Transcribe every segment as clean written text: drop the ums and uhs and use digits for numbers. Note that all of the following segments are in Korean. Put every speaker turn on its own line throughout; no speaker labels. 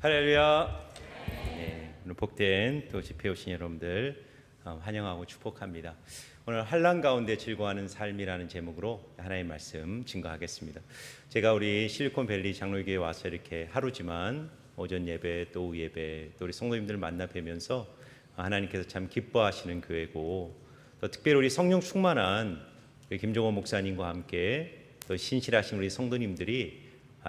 할렐루야. 네, 오늘 복된 또 집회 오신 여러분들 환영하고 축복합니다. 오늘 환난 가운데 즐거워하는 삶이라는 제목으로 하나님의 말씀 증거하겠습니다. 제가 우리 실리콘밸리 장로교회에 와서 이렇게 하루지만 오전 예배 또 오후 예배 또 우리 성도님들 만나 뵈면서 하나님께서 참 기뻐하시는 교회고, 또 특별히 우리 성령 충만한 김종호 목사님과 함께 또 신실하신 우리 성도님들이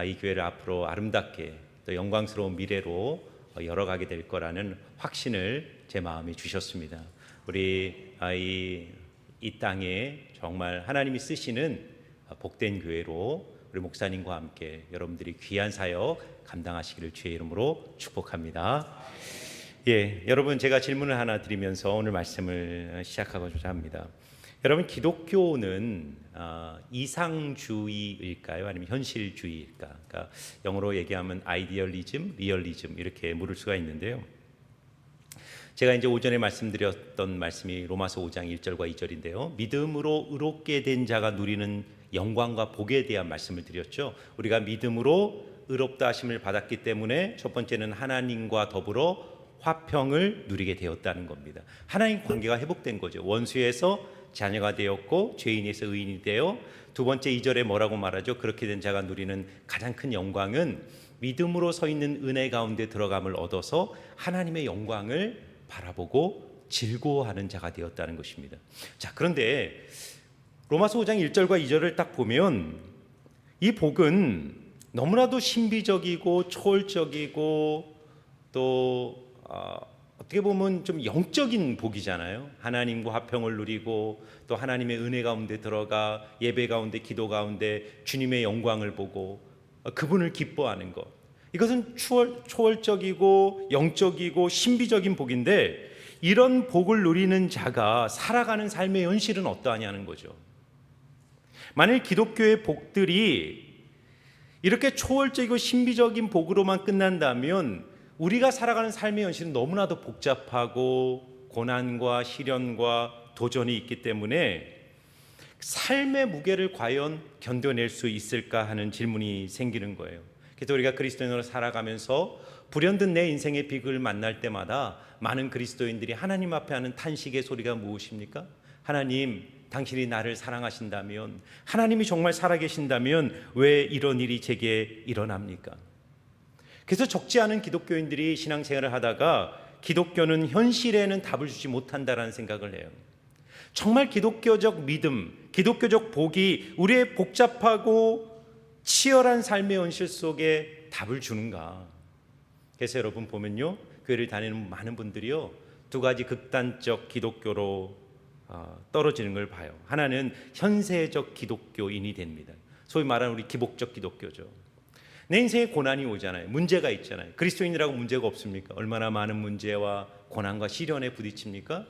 이 교회를 앞으로 아름답게 또 영광스러운 미래로 열어가게 될 거라는 확신을 제 마음에 주셨습니다. 우리 이 땅에 정말 하나님이 쓰시는 복된 교회로 우리 목사님과 함께 여러분들이 귀한 사역 감당하시기를 주의 이름으로 축복합니다. 여러분, 제가 질문을 하나 드리면서 오늘 말씀을 시작하고자 합니다. 여러분, 기독교는 이상주의일까요? 아니면 현실주의일까? 그러니까 영어로 얘기하면 아이디얼리즘, 리얼리즘 이렇게 물을 수가 있는데요. 제가 이제 오전에 말씀드렸던 말씀이 로마서 5장 1절과 2절인데요. 믿음으로 의롭게 된 자가 누리는 영광과 복에 대한 말씀을 드렸죠. 우리가 믿음으로 의롭다 하심을 받았기 때문에 첫 번째는 하나님과 더불어 화평을 누리게 되었다는 겁니다. 하나님 관계가 회복된 거죠. 원수에서 자녀가 되었고 죄인에서 의인이 되어, 두 번째 2절에 뭐라고 말하죠? 그렇게 된 자가 누리는 가장 큰 영광은 믿음으로 서 있는 은혜 가운데 들어감을 얻어서 하나님의 영광을 바라보고 즐거워하는 자가 되었다는 것입니다. 자, 그런데 로마서 5장 1절과 2절을 딱 보면 이 복은 너무나도 신비적이고 초월적이고 또 어떻게 보면 좀 영적인 복이잖아요. 하나님과 화평을 누리고 또 하나님의 은혜 가운데 들어가 예배 가운데 기도 가운데 주님의 영광을 보고 그분을 기뻐하는 것, 이것은 초월적이고 영적이고 신비적인 복인데, 이런 복을 누리는 자가 살아가는 삶의 현실은 어떠하냐는 거죠. 만일 기독교의 복들이 이렇게 초월적이고 신비적인 복으로만 끝난다면 우리가 살아가는 삶의 현실은 너무나도 복잡하고 고난과 시련과 도전이 있기 때문에 삶의 무게를 과연 견뎌낼 수 있을까 하는 질문이 생기는 거예요. 그래서 우리가 그리스도인으로 살아가면서 불현듯 내 인생의 비극을 만날 때마다 많은 그리스도인들이 하나님 앞에 하는 탄식의 소리가 무엇입니까? 하나님, 당신이 나를 사랑하신다면, 하나님이 정말 살아계신다면 왜 이런 일이 제게 일어납니까? 그래서 적지 않은 기독교인들이 신앙생활을 하다가 기독교는 현실에는 답을 주지 못한다라는 생각을 해요. 정말 기독교적 믿음, 기독교적 복이 우리의 복잡하고 치열한 삶의 현실 속에 답을 주는가? 그래서 여러분 보면요, 교회를 다니는 많은 분들이요, 두 가지 극단적 기독교로 떨어지는 걸 봐요. 하나는 현세적 기독교인이 됩니다. 소위 말하는 우리 기복적 기독교죠. 내 인생에 고난이 오잖아요. 문제가 있잖아요. 그리스도인이라고 문제가 없습니까? 얼마나 많은 문제와 고난과 시련에 부딪힙니까?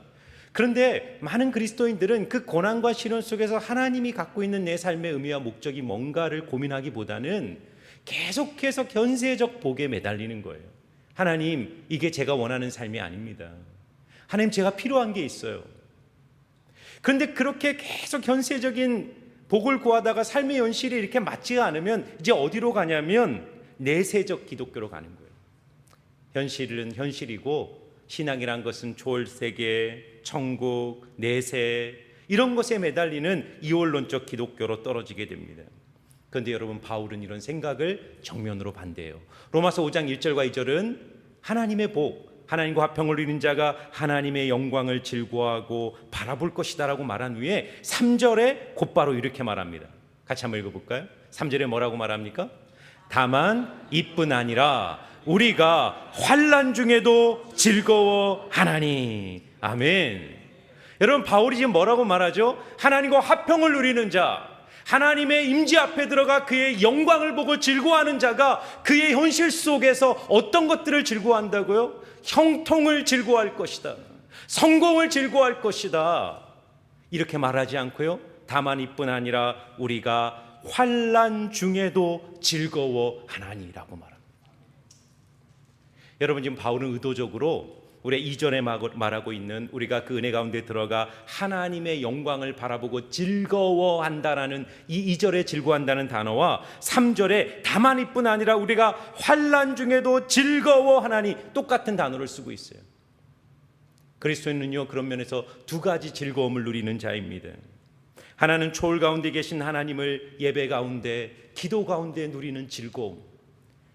그런데 많은 그리스도인들은 그 고난과 시련 속에서 하나님이 갖고 있는 내 삶의 의미와 목적이 뭔가를 고민하기보다는 계속해서 현세적 복에 매달리는 거예요. 하나님, 이게 제가 원하는 삶이 아닙니다. 하나님, 제가 필요한 게 있어요. 그런데 그렇게 계속 현세적인 복을 구하다가 삶의 현실이 이렇게 맞지가 않으면 이제 어디로 가냐면 내세적 기독교로 가는 거예요. 현실은 현실이고 신앙이란 것은 초월세계, 천국, 내세 이런 것에 매달리는 이원론적 기독교로 떨어지게 됩니다. 그런데 여러분, 바울은 이런 생각을 정면으로 반대해요. 로마서 5장 1절과 2절은 하나님의 복, 하나님과 화평을 누리는 자가 하나님의 영광을 즐거워하고 바라볼 것이다 라고 말한 후에 3절에 곧바로 이렇게 말합니다. 같이 한번 읽어볼까요? 3절에 뭐라고 말합니까? 다만 이뿐 아니라 우리가 환난 중에도 즐거워하나니. 아멘. 여러분, 바울이 지금 뭐라고 말하죠? 하나님과 화평을 누리는 자, 하나님의 임재 앞에 들어가 그의 영광을 보고 즐거워하는 자가 그의 현실 속에서 어떤 것들을 즐거워한다고요? 형통을 즐거워할 것이다, 성공을 즐거워할 것이다, 이렇게 말하지 않고요, 다만 이뿐 아니라 우리가 환난 중에도 즐거워하나니라고 말합니다. 여러분, 지금 바울은 의도적으로 우리 이전에 말하고 있는 우리가 그 은혜 가운데 들어가 하나님의 영광을 바라보고 즐거워한다라는 이 2절에 즐거워한다는 단어와 3절에 다만이뿐 아니라 우리가 환난 중에도 즐거워하나니 똑같은 단어를 쓰고 있어요. 그리스도인은요, 그런 면에서 두 가지 즐거움을 누리는 자입니다. 하나는 초월 가운데 계신 하나님을 예배 가운데, 기도 가운데 누리는 즐거움,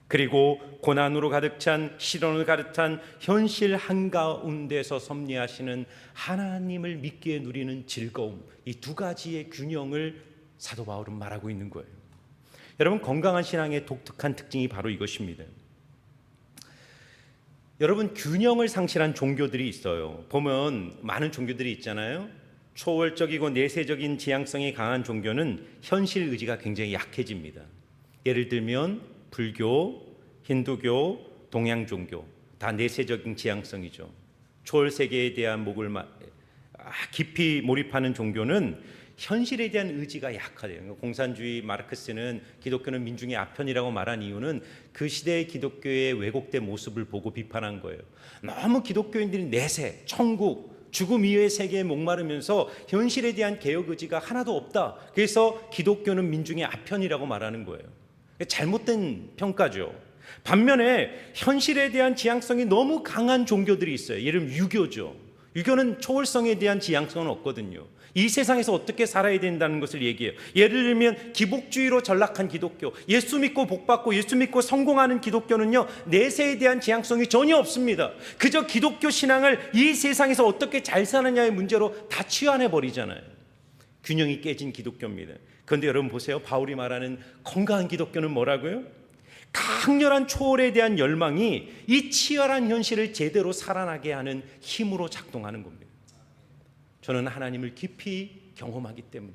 그리고 고난으로 가득 찬, 시련으로 가득 찬 현실 한가운데서 섭리하시는 하나님을 믿기에 누리는 즐거움, 이 두 가지의 균형을 사도 바울은 말하고 있는 거예요. 여러분, 건강한 신앙의 독특한 특징이 바로 이것입니다. 여러분, 균형을 상실한 종교들이 있어요. 보면 많은 종교들이 있잖아요. 초월적이고 내세적인 지향성이 강한 종교는 현실 의지가 굉장히 약해집니다. 예를 들면 불교, 힌두교, 동양 종교, 다 내세적인 지향성이죠. 초월 세계에 대한 목을 깊이 몰입하는 종교는 현실에 대한 의지가 약하대요. 공산주의 마르크스는 기독교는 민중의 아편이라고 말한 이유는 그 시대의 기독교의 왜곡된 모습을 보고 비판한 거예요. 너무 기독교인들이 내세, 천국, 죽음 이후의 세계에 목마르면서 현실에 대한 개혁 의지가 하나도 없다. 그래서 기독교는 민중의 아편이라고 말하는 거예요. 잘못된 평가죠. 반면에 현실에 대한 지향성이 너무 강한 종교들이 있어요. 예를 들면 유교죠. 유교는 초월성에 대한 지향성은 없거든요. 이 세상에서 어떻게 살아야 된다는 것을 얘기해요. 예를 들면 기복주의로 전락한 기독교, 예수 믿고 복받고 예수 믿고 성공하는 기독교는요, 내세에 대한 지향성이 전혀 없습니다. 그저 기독교 신앙을 이 세상에서 어떻게 잘 사느냐의 문제로 다 치환해버리잖아요. 균형이 깨진 기독교입니다. 그런데 여러분 보세요. 바울이 말하는 건강한 기독교는 뭐라고요? 강렬한 초월에 대한 열망이 이 치열한 현실을 제대로 살아나게 하는 힘으로 작동하는 겁니다. 저는 하나님을 깊이 경험하기 때문에,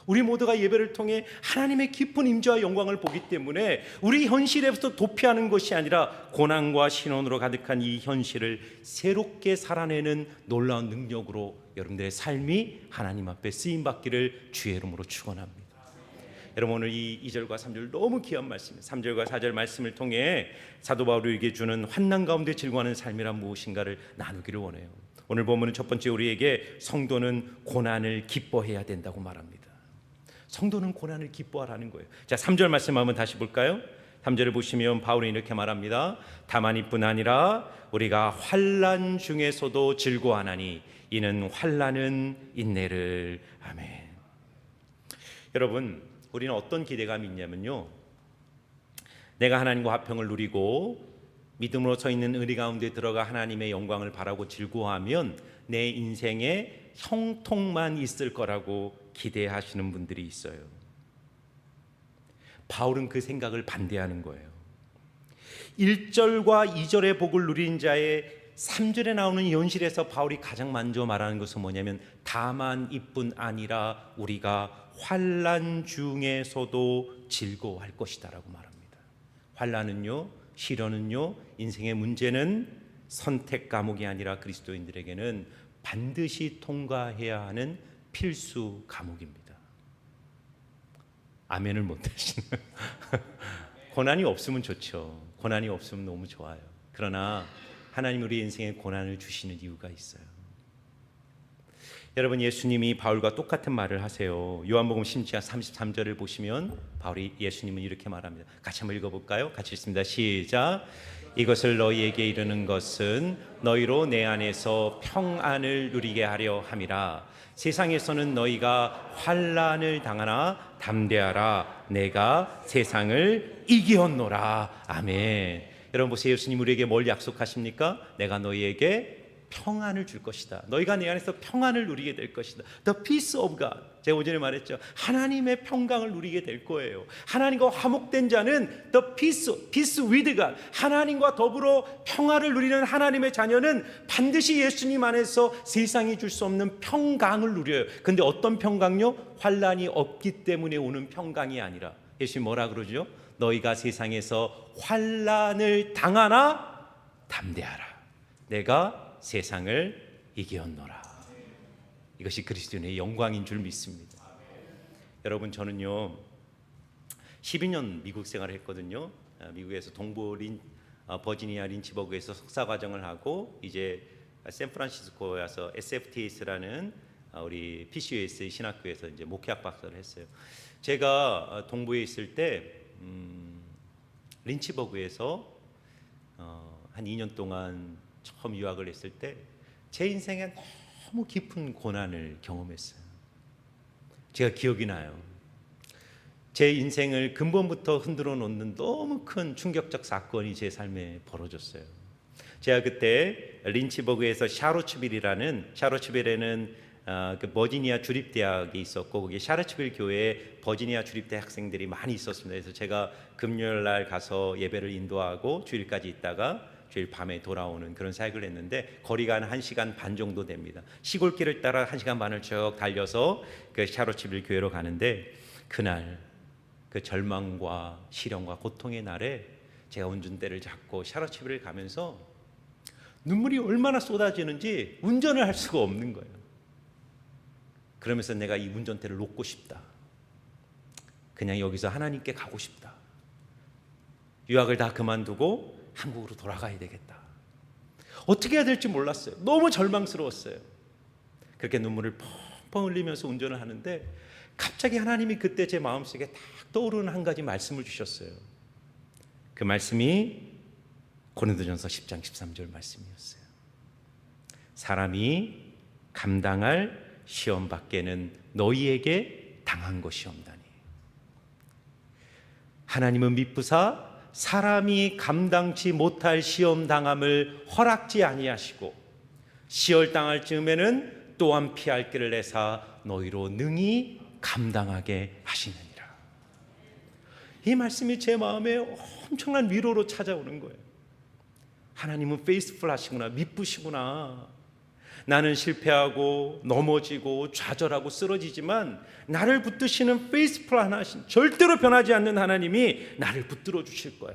우리 모두가 예배를 통해 하나님의 깊은 임재와 영광을 보기 때문에 우리 현실에서 도피하는 것이 아니라 고난과 신원으로 가득한 이 현실을 새롭게 살아내는 놀라운 능력으로 여러분들의 삶이 하나님 앞에 쓰임받기를 주의 이름으로 축원합니다. 여러분, 오늘 이 2절과 3절 너무 귀한 말씀이에요. 3절과 4절 말씀을 통해 사도 바울이 우리에게 주는 환난 가운데 즐거워하는 삶이란 무엇인가를 나누기를 원해요. 오늘 보면은 첫 번째 우리에게 성도는 고난을 기뻐해야 된다고 말합니다. 성도는 고난을 기뻐하라는 거예요. 자, 3절 말씀 한번 다시 볼까요? 3절을 보시면 바울이 이렇게 말합니다. 다만 이뿐 아니라 우리가 환난 중에서도 즐거워하나니 이는 환난은 인내를. 아멘. 여러분, 우리는 어떤 기대감이 있냐면요, 내가 하나님과 화평을 누리고 믿음으로 서 있는 의리 가운데 들어가 하나님의 영광을 바라고 즐거워하면 내 인생에 형통만 있을 거라고 기대하시는 분들이 있어요. 바울은 그 생각을 반대하는 거예요. 1절과 2절의 복을 누린 자의 3절에 나오는 이 현실에서 바울이 가장 먼저 말하는 것은 뭐냐면 다만 이뿐 아니라 우리가 환난 중에서도 즐거워할 것이다 라고 말합니다. 환난은요, 시련은요, 인생의 문제는 선택 과목이 아니라 그리스도인들에게는 반드시 통과해야 하는 필수 과목입니다. 아멘을 못 하시는. 고난이 없으면 좋죠. 고난이 없으면 너무 좋아요. 그러나 하나님 우리 인생에 고난을 주시는 이유가 있어요. 여러분, 예수님이 바울과 똑같은 말을 하세요. 요한복음 10장 33절을 보시면 바울이 예수님은 이렇게 말합니다. 같이 한번 읽어볼까요? 같이 읽습니다. 시작. 이것을 너희에게 이르는 것은 너희로 내 안에서 평안을 누리게 하려 함이라. 세상에서는 너희가 환난을 당하나 담대하라. 내가 세상을 이기었노라. 아멘. 여러분 보세요. 예수님 우리에게 뭘 약속하십니까? 내가 너희에게 평안을 줄 것이다. 너희가 내 안에서 평안을 누리게 될 것이다. The peace of God. 제가 오전에 말했죠. 하나님의 평강을 누리게 될 거예요. 하나님과 화목된 자는 the peace with God. 하나님과 더불어 평화를 누리는 하나님의 자녀는 반드시 예수님 안에서 세상이 줄 수 없는 평강을 누려요. 근데 어떤 평강요? 환난이 없기 때문에 오는 평강이 아니라, 예수님 뭐라 그러죠? 너희가 세상에서 환난을 당하나 담대하라. 내가 세상을 이기었노라. 이것이 그리스도인의 영광인 줄 믿습니다. 여러분, 저는요 12년 미국 생활을 했거든요. 미국에서 동부 버지니아 린치버그에서 석사 과정을 하고 이제 샌프란시스코에 와서 SFTS라는 우리 PCUS 신학교에서 이제 목회학 박사를 했어요. 제가 동부에 있을 때 린치버그에서 한 2년 동안 처음 유학을 했을 때 제 인생에 너무 깊은 고난을 경험했어요. 제가 기억이 나요. 제 인생을 근본부터 흔들어 놓는 너무 큰 충격적 사건이 제 삶에 벌어졌어요. 제가 그때 린치버그에서 샤로츠빌에는 그 버지니아 주립대학이 있었고 거기 샤르츠빌 교회에 버지니아 주립대 학생들이 많이 있었습니다. 그래서 제가 금요일 날 가서 예배를 인도하고 주일까지 있다가 주일 밤에 돌아오는 그런 사역을 했는데 거리가 한 1시간 반 정도 됩니다. 시골길을 따라 1시간 반을 쭉 달려서 그 샤르츠빌 교회로 가는데 그날 그 절망과 시련과 고통의 날에 제가 운전대를 잡고 샤르츠빌을 가면서 눈물이 얼마나 쏟아지는지 운전을 할 수가 없는 거예요. 그러면서 내가 이 운전대를 놓고 싶다. 그냥 여기서 하나님께 가고 싶다. 유학을 다 그만두고 한국으로 돌아가야 되겠다. 어떻게 해야 될지 몰랐어요. 너무 절망스러웠어요. 그렇게 눈물을 펑펑 흘리면서 운전을 하는데 갑자기 하나님이 그때 제 마음속에 딱 떠오르는 한 가지 말씀을 주셨어요. 그 말씀이 고린도전서 10장 13절 말씀이었어요. 사람이 감당할 시험 밖에는 너희에게 당한 것이 없다니. 하나님은 미쁘사 사람이 감당치 못할 시험 당함을 허락지 아니하시고 시험 당할 즈음에는 또한 피할 길을 내사 너희로 능히 감당하게 하시느니라. 이 말씀이 제 마음에 엄청난 위로로 찾아오는 거예요. 하나님은 페이스풀 하시구나, 미쁘시구나. 나는 실패하고 넘어지고 좌절하고 쓰러지지만 나를 붙드시는 페이스풀 하나신, 절대로 변하지 않는 하나님이 나를 붙들어 주실 거야.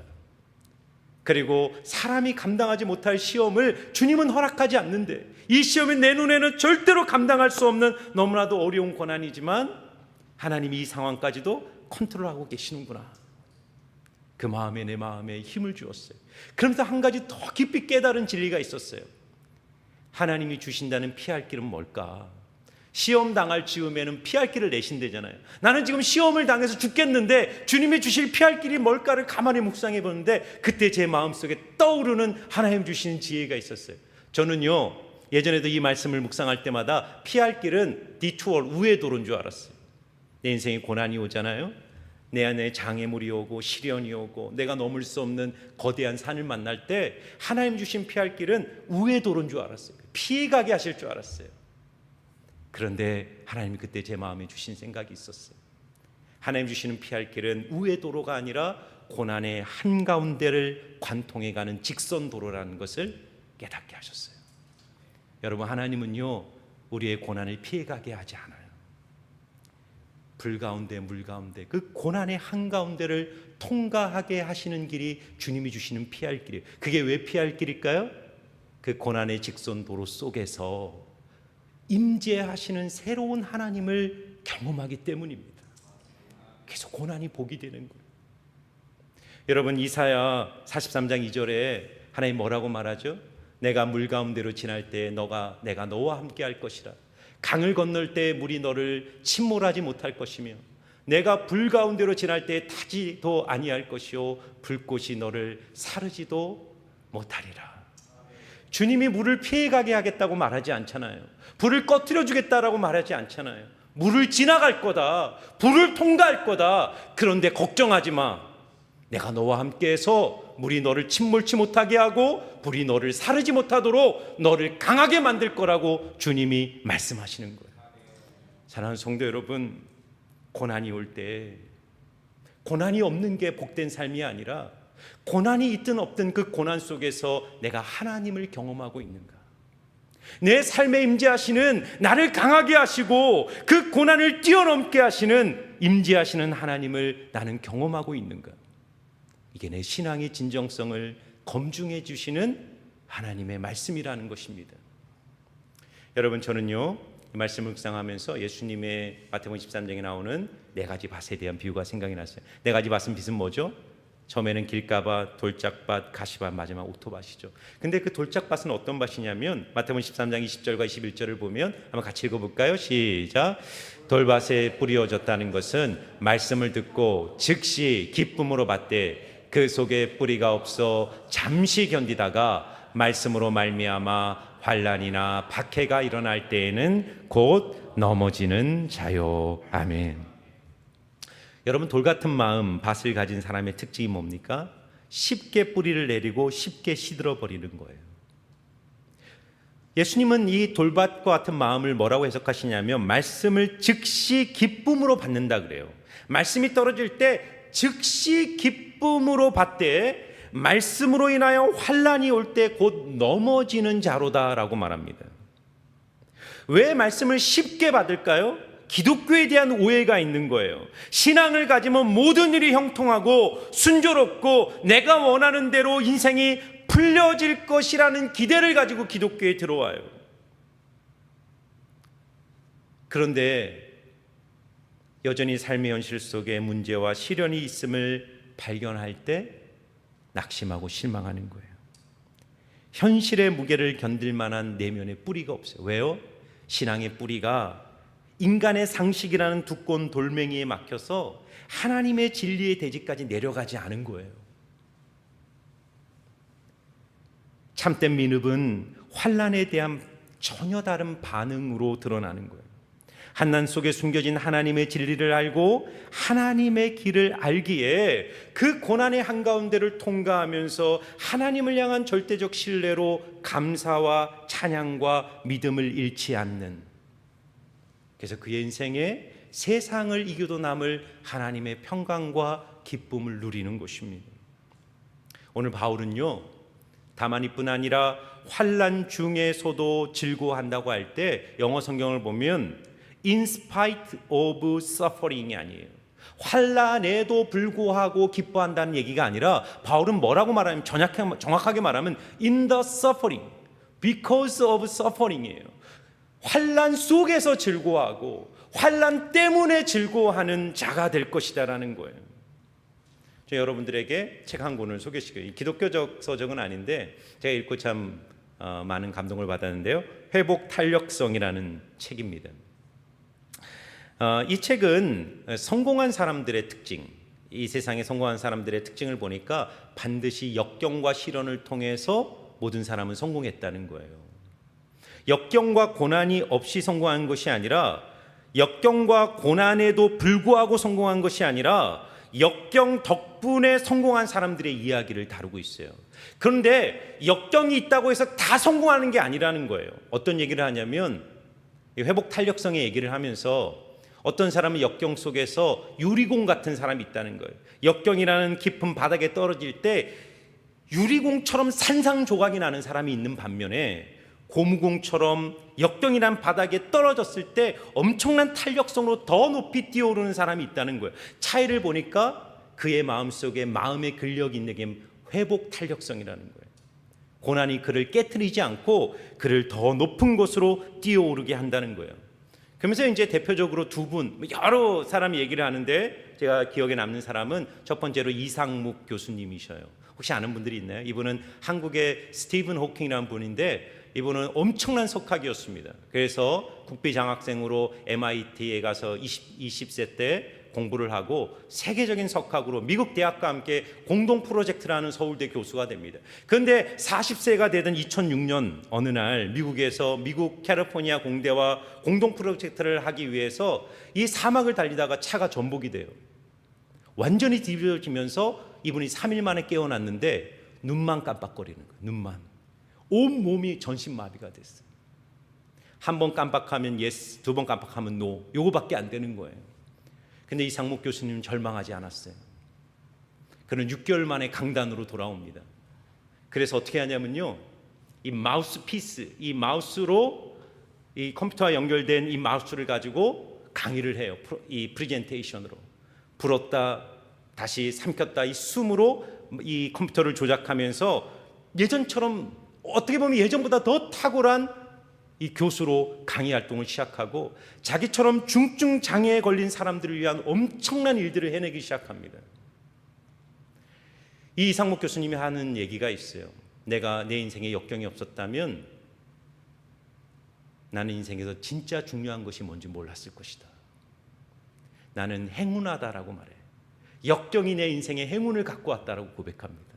그리고 사람이 감당하지 못할 시험을 주님은 허락하지 않는데 이 시험이 내 눈에는 절대로 감당할 수 없는 너무나도 어려운 고난이지만 하나님이 이 상황까지도 컨트롤하고 계시는구나. 그 마음에 내 마음에 힘을 주었어요. 그러면서 한 가지 더 깊이 깨달은 진리가 있었어요. 하나님이 주신다는 피할 길은 뭘까? 시험 당할 즈음에는 피할 길을 내신대잖아요. 나는 지금 시험을 당해서 죽겠는데 주님이 주실 피할 길이 뭘까를 가만히 묵상해 보는데 그때 제 마음속에 떠오르는 하나님 주시는 지혜가 있었어요. 저는요 예전에도 이 말씀을 묵상할 때마다 피할 길은 디투얼, 우회 도로인 줄 알았어요. 내 인생에 고난이 오잖아요. 내 안에 장애물이 오고 시련이 오고 내가 넘을 수 없는 거대한 산을 만날 때 하나님 주신 피할 길은 우회 도로인 줄 알았어요. 피해가게 하실 줄 알았어요. 그런데 하나님이 그때 제 마음에 주신 생각이 있었어요. 하나님 주시는 피할 길은 우회 도로가 아니라 고난의 한가운데를 관통해 가는 직선 도로라는 것을 깨닫게 하셨어요. 여러분, 하나님은요 우리의 고난을 피해가게 하지 않아요. 불 가운데 물 가운데 그 고난의 한가운데를 통과하게 하시는 길이 주님이 주시는 피할 길이에요. 그게 왜 피할 길일까요? 그 고난의 직선 도로 속에서 임재하시는 새로운 하나님을 경험하기 때문입니다. 계속 고난이 복이 되는 거예요. 여러분, 이사야 43장 2절에 하나님 뭐라고 말하죠? 내가 물 가운데로 지날 때 내가 너와 함께 할 것이라. 강을 건널 때 물이 너를 침몰하지 못할 것이며 내가 불 가운데로 지날 때 타지도 아니할 것이요 불꽃이 너를 사르지도 못하리라. 주님이 물을 피해가게 하겠다고 말하지 않잖아요. 불을 꺼뜨려 주겠다라고 말하지 않잖아요. 물을 지나갈 거다, 불을 통과할 거다. 그런데 걱정하지 마. 내가 너와 함께해서 물이 너를 침몰치 못하게 하고 불이 너를 사르지 못하도록 너를 강하게 만들 거라고 주님이 말씀하시는 거예요. 사랑하는 성도 여러분, 고난이 올 때 고난이 없는 게 복된 삶이 아니라 고난이 있든 없든 그 고난 속에서 내가 하나님을 경험하고 있는가, 내 삶에 임재하시는, 나를 강하게 하시고 그 고난을 뛰어넘게 하시는 임재하시는 하나님을 나는 경험하고 있는가. 이게 내 신앙의 진정성을 검증해 주시는 하나님의 말씀이라는 것입니다. 여러분, 저는요 이 말씀을 묵상하면서 예수님의 마태복음 13장에 나오는 네 가지 밭에 대한 비유가 생각이 났어요. 네 가지 밭은 빛은 뭐죠? 처음에는 길가밭, 돌짝밭, 가시밭, 마지막 오토밭이죠. 근데 그 돌짝밭은 어떤 밭이냐면 마태복음 13장 20절과 21절을 보면 한번 같이 읽어볼까요? 시작. 돌밭에 뿌려졌다는 것은 말씀을 듣고 즉시 기쁨으로 받되 그 속에 뿌리가 없어 잠시 견디다가 말씀으로 말미암아 환난이나 박해가 일어날 때에는 곧 넘어지는 자요. 아멘. 여러분, 돌 같은 마음, 밭을 가진 사람의 특징이 뭡니까? 쉽게 뿌리를 내리고 쉽게 시들어 버리는 거예요. 예수님은 이 돌밭과 같은 마음을 뭐라고 해석하시냐면 말씀을 즉시 기쁨으로 받는다 그래요. 말씀이 떨어질 때 즉시 기쁨으로 받되 말씀으로 인하여 환난이 올 때 곧 넘어지는 자로다라고 말합니다. 왜 말씀을 쉽게 받을까요? 기독교에 대한 오해가 있는 거예요. 신앙을 가지면 모든 일이 형통하고 순조롭고 내가 원하는 대로 인생이 풀려질 것이라는 기대를 가지고 기독교에 들어와요. 그런데 여전히 삶의 현실 속에 문제와 시련이 있음을 발견할 때 낙심하고 실망하는 거예요. 현실의 무게를 견딜 만한 내면의 뿌리가 없어요. 왜요? 신앙의 뿌리가 인간의 상식이라는 두꺼운 돌멩이에 막혀서 하나님의 진리의 대지까지 내려가지 않은 거예요. 참된 민흡은 환난에 대한 전혀 다른 반응으로 드러나는 거예요. 환난 속에 숨겨진 하나님의 진리를 알고 하나님의 길을 알기에 그 고난의 한가운데를 통과하면서 하나님을 향한 절대적 신뢰로 감사와 찬양과 믿음을 잃지 않는, 그래서 그의 인생에 세상을 이겨도 남을 하나님의 평강과 기쁨을 누리는 것입니다. 오늘 바울은요, 다만이뿐 아니라 환난 중에서도 즐거워한다고 할 때 영어 성경을 보면 in spite of suffering이 아니에요. 환난에도 불구하고 기뻐한다는 얘기가 아니라 바울은 뭐라고 말하면 정확하게 말하면 in the suffering, because of suffering이에요. 환난 속에서 즐거워하고 환난 때문에 즐거워하는 자가 될 것이다라는 거예요. 저 여러분들에게 책 한 권을 소개시켜요. 기독교적 서적은 아닌데 제가 읽고 참 많은 감동을 받았는데요. 회복 탄력성이라는 책입니다. 이 책은 성공한 사람들의 특징, 이 세상에 성공한 사람들의 특징을 보니까 반드시 역경과 시련을 통해서 모든 사람은 성공했다는 거예요. 역경과 고난이 없이 성공한 것이 아니라, 역경과 고난에도 불구하고 성공한 것이 아니라 역경 덕분에 성공한 사람들의 이야기를 다루고 있어요. 그런데 역경이 있다고 해서 다 성공하는 게 아니라는 거예요. 어떤 얘기를 하냐면 회복 탄력성의 얘기를 하면서 어떤 사람은 역경 속에서 유리공 같은 사람이 있다는 거예요. 역경이라는 깊은 바닥에 떨어질 때 유리공처럼 산산조각이 나는 사람이 있는 반면에 고무공처럼 역경이란 바닥에 떨어졌을 때 엄청난 탄력성으로 더 높이 뛰어오르는 사람이 있다는 거예요. 차이를 보니까 그의 마음속에 마음의 근력이 있는 게 회복 탄력성이라는 거예요. 고난이 그를 깨트리지 않고 그를 더 높은 곳으로 뛰어오르게 한다는 거예요. 그러면서 이제 대표적으로 두 분, 여러 사람이 얘기를 하는데 제가 기억에 남는 사람은 첫 번째로 이상묵 교수님이셔요. 혹시 아는 분들이 있나요? 이분은 한국의 스티븐 호킹이라는 분인데 이분은 엄청난 석학이었습니다. 그래서 국비 장학생으로 MIT에 가서 20세 때 공부를 하고 세계적인 석학으로 미국 대학과 함께 공동 프로젝트를 하는 서울대 교수가 됩니다. 그런데 40세가 되던 2006년 어느 날 미국에서 미국 캘리포니아 공대와 공동 프로젝트를 하기 위해서 이 사막을 달리다가 차가 전복이 돼요. 완전히 뒤집어지면서 이분이 3일 만에 깨어났는데 눈만 깜빡거리는 거예요. 눈만. 온 몸이 전신마비가 됐어요. 한 번 깜빡하면 yes, 두 번 깜빡하면 no, 요거밖에 안 되는 거예요. 근데 이상묵 교수님은 절망하지 않았어요. 그는 6개월 만에 강단으로 돌아옵니다. 그래서 어떻게 하냐면요, 이 마우스피스, 이 마우스로 이 컴퓨터와 연결된 이 마우스를 가지고 강의를 해요. 이 프레젠테이션으로 불었다 다시 삼켰다 이 숨으로 이 컴퓨터를 조작하면서 예전처럼, 어떻게 보면 예전보다 더 탁월한 이 교수로 강의 활동을 시작하고 자기처럼 중증 장애에 걸린 사람들을 위한 엄청난 일들을 해내기 시작합니다. 이 이상목 교수님이 하는 얘기가 있어요. 내가 내 인생에 역경이 없었다면 나는 인생에서 진짜 중요한 것이 뭔지 몰랐을 것이다. 나는 행운하다라고 말해요. 역경이 내 인생에 행운을 갖고 왔다라고 고백합니다.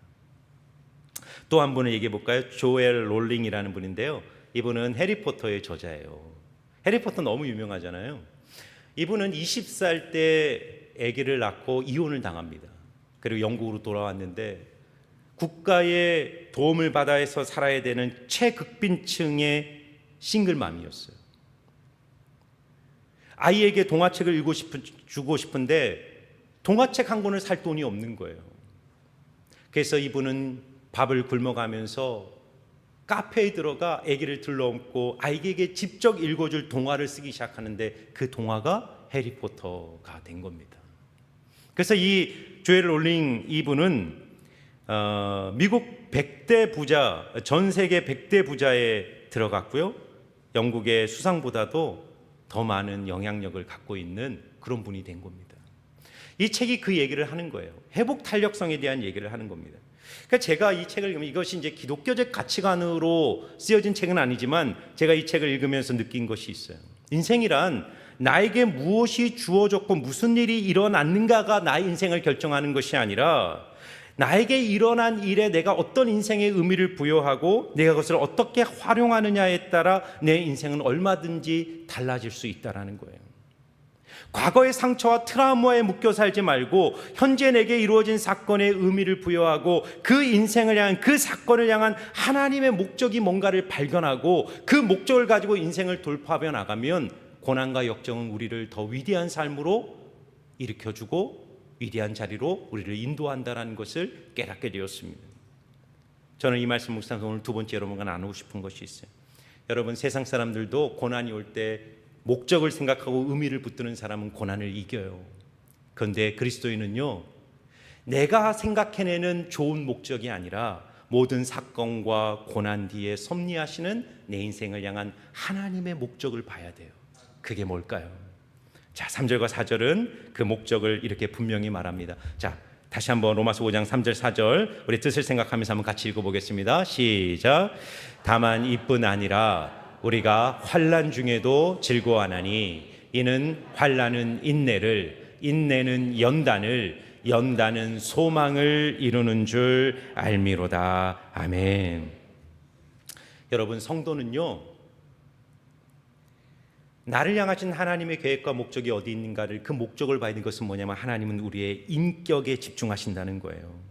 또 한 분을 얘기해 볼까요? 조엘 롤링이라는 분인데요. 이분은 해리포터의 저자예요. 해리포터 너무 유명하잖아요. 이분은 20살 때 아기를 낳고 이혼을 당합니다. 그리고 영국으로 돌아왔는데 국가의 도움을 받아서 살아야 되는 최극빈층의 싱글맘이었어요. 아이에게 동화책을 주고 싶은데 동화책 한 권을 살 돈이 없는 거예요. 그래서 이분은 밥을 굶어가면서 카페에 들어가 아기를 들러안고 아이에게 직접 읽어줄 동화를 쓰기 시작하는데 그 동화가 해리포터가 된 겁니다. 그래서 이 조엘 롤링 이분은 미국 100대 부자, 전 세계 100대 부자에 들어갔고요. 영국의 수상보다도 더 많은 영향력을 갖고 있는 그런 분이 된 겁니다. 이 책이 그 얘기를 하는 거예요. 회복 탄력성에 대한 얘기를 하는 겁니다. 그러니까 제가 이 책을 읽으면 이것이 이제 기독교적 가치관으로 쓰여진 책은 아니지만 제가 이 책을 읽으면서 느낀 것이 있어요. 인생이란 나에게 무엇이 주어졌고 무슨 일이 일어났는가가 나의 인생을 결정하는 것이 아니라 나에게 일어난 일에 내가 어떤 인생의 의미를 부여하고 내가 그것을 어떻게 활용하느냐에 따라 내 인생은 얼마든지 달라질 수 있다는 거예요. 과거의 상처와 트라우마에 묶여 살지 말고 현재 내게 이루어진 사건의 의미를 부여하고 그 인생을 향한, 그 사건을 향한 하나님의 목적이 뭔가를 발견하고 그 목적을 가지고 인생을 돌파하며 나가면 고난과 역정은 우리를 더 위대한 삶으로 일으켜주고 위대한 자리로 우리를 인도한다는 것을 깨닫게 되었습니다. 저는 이 말씀 묵상에서 오늘 두 번째 여러분과 나누고 싶은 것이 있어요. 여러분, 세상 사람들도 고난이 올 때 목적을 생각하고 의미를 붙드는 사람은 고난을 이겨요. 그런데 그리스도인은요, 내가 생각해내는 좋은 목적이 아니라 모든 사건과 고난 뒤에 섭리하시는 내 인생을 향한 하나님의 목적을 봐야 돼요. 그게 뭘까요? 자, 3절과 4절은 그 목적을 이렇게 분명히 말합니다. 자, 다시 한번 로마서 5장 3절 4절 우리 뜻을 생각하면서 한번 같이 읽어보겠습니다. 시작. 다만 이뿐 아니라 우리가 환난 중에도 즐거워하나니 이는 환난은 인내를, 인내는 연단을, 연단은 소망을 이루는 줄 알미로다. 아멘. 여러분, 성도는요, 나를 향하신 하나님의 계획과 목적이 어디 있는가를, 그 목적을 봐야 되는 것은 뭐냐면 하나님은 우리의 인격에 집중하신다는 거예요.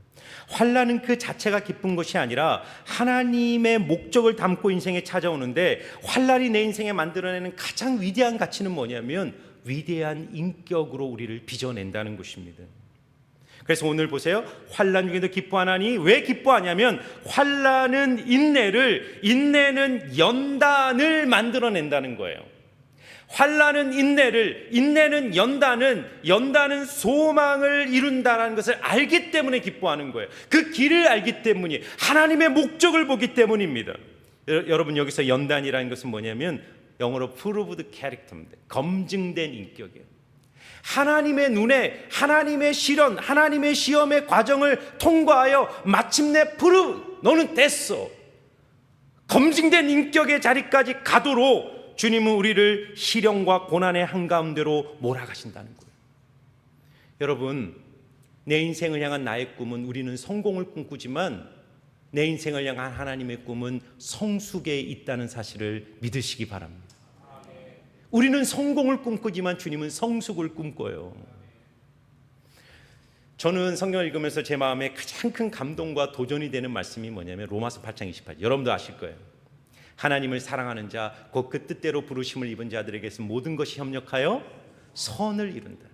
환난은 그 자체가 기쁜 것이 아니라 하나님의 목적을 담고 인생에 찾아오는데, 환난이 내 인생에 만들어내는 가장 위대한 가치는 뭐냐면 위대한 인격으로 우리를 빚어낸다는 것입니다. 그래서 오늘 보세요. 환난 중에도 기뻐하나니, 왜 기뻐하냐면 환난은 인내를, 인내는 연단을 만들어낸다는 거예요. 환난은 인내를, 인내는 연단은, 연단은 소망을 이룬다는 것을 알기 때문에 기뻐하는 거예요. 그 길을 알기 때문이, 하나님의 목적을 보기 때문입니다. 여러분, 여기서 연단이라는 것은 뭐냐면 영어로 proved character입니다. 검증된 인격이에요. 하나님의 눈에, 하나님의 시련, 하나님의 시험의 과정을 통과하여 마침내 prove, 너는 됐어, 검증된 인격의 자리까지 가도록 주님은 우리를 시련과 고난의 한가운데로 몰아가신다는 거예요. 여러분, 내 인생을 향한 나의 꿈은, 우리는 성공을 꿈꾸지만 내 인생을 향한 하나님의 꿈은 성숙에 있다는 사실을 믿으시기 바랍니다. 우리는 성공을 꿈꾸지만 주님은 성숙을 꿈꿔요. 저는 성경을 읽으면서 제 마음에 가장 큰 감동과 도전이 되는 말씀이 뭐냐면 로마서 8장 28절, 여러분도 아실 거예요. 하나님을 사랑하는 자, 곧 그 뜻대로 부르심을 입은 자들에게서 모든 것이 협력하여 선을 이룬다.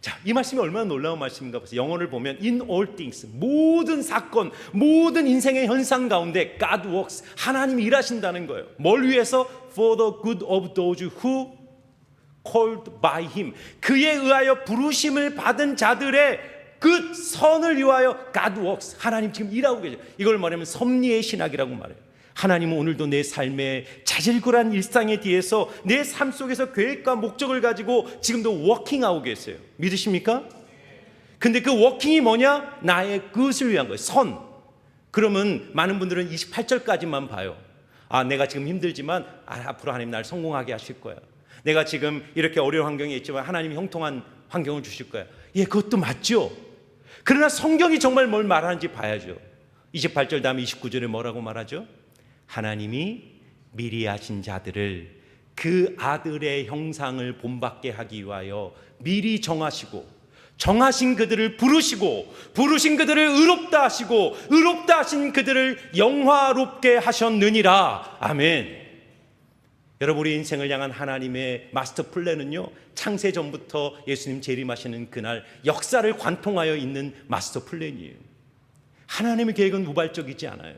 자, 이 말씀이 얼마나 놀라운 말씀인가 보세요. 영어를 보면 in all things, 모든 사건, 모든 인생의 현상 가운데 God works, 하나님이 일하신다는 거예요. 뭘 위해서? For the good of those who called by him, 그에 의하여 부르심을 받은 자들의 그 선을 위하여 God works, 하나님 지금 일하고 계세요. 이걸 말하면 섭리의 신학이라고 말해요. 하나님은 오늘도 내 삶의 자질구레한 일상에 대해서 내 삶 속에서 계획과 목적을 가지고 지금도 워킹하고 계세요. 믿으십니까? 근데 그 워킹이 뭐냐? 나의 그것을 위한 거예요. 선. 그러면 많은 분들은 28절까지만 봐요. 아, 내가 지금 힘들지만 앞으로 하나님 날 성공하게 하실 거야. 내가 지금 이렇게 어려운 환경에 있지만 하나님이 형통한 환경을 주실 거야. 예, 그것도 맞죠. 그러나 성경이 정말 뭘 말하는지 봐야죠. 28절 다음에 29절에 뭐라고 말하죠? 하나님이 미리 하신 자들을 그 아들의 형상을 본받게 하기 위하여 미리 정하신 그들을 부르신 그들을 의롭다 하시고 의롭다 하신 그들을 영화롭게 하셨느니라. 아멘. 여러분, 우리 인생을 향한 하나님의 마스터 플랜은요, 창세 전부터 예수님 재림하시는 그날 역사를 관통하여 있는 마스터 플랜이에요. 하나님의 계획은 우발적이지 않아요.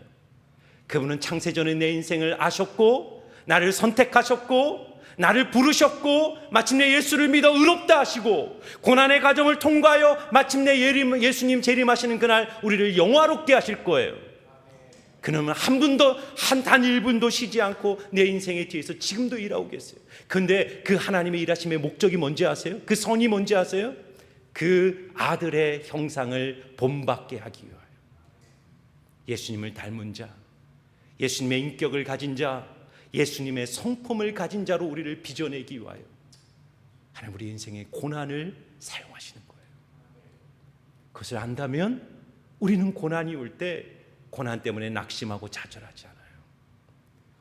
그분은 창세 전에 내 인생을 아셨고 나를 선택하셨고 나를 부르셨고 마침내 예수를 믿어 의롭다 하시고 고난의 과정을 통과하여 마침내 예수님 재림하시는 그날 우리를 영화롭게 하실 거예요. 그러면 단 1분도 쉬지 않고 내 인생의 뒤에서 지금도 일하고 계세요. 그런데 그 하나님의 일하심의 목적이 뭔지 아세요? 그 선이 뭔지 아세요? 그 아들의 형상을 본받게 하기 위하여 예수님을 닮은 자, 예수님의 인격을 가진 자, 예수님의 성품을 가진 자로 우리를 빚어내기 위하여 하나님 우리 인생의 고난을 사용하시는 거예요. 그것을 안다면 우리는 고난이 올 때 고난 때문에 낙심하고 좌절하지 않아요.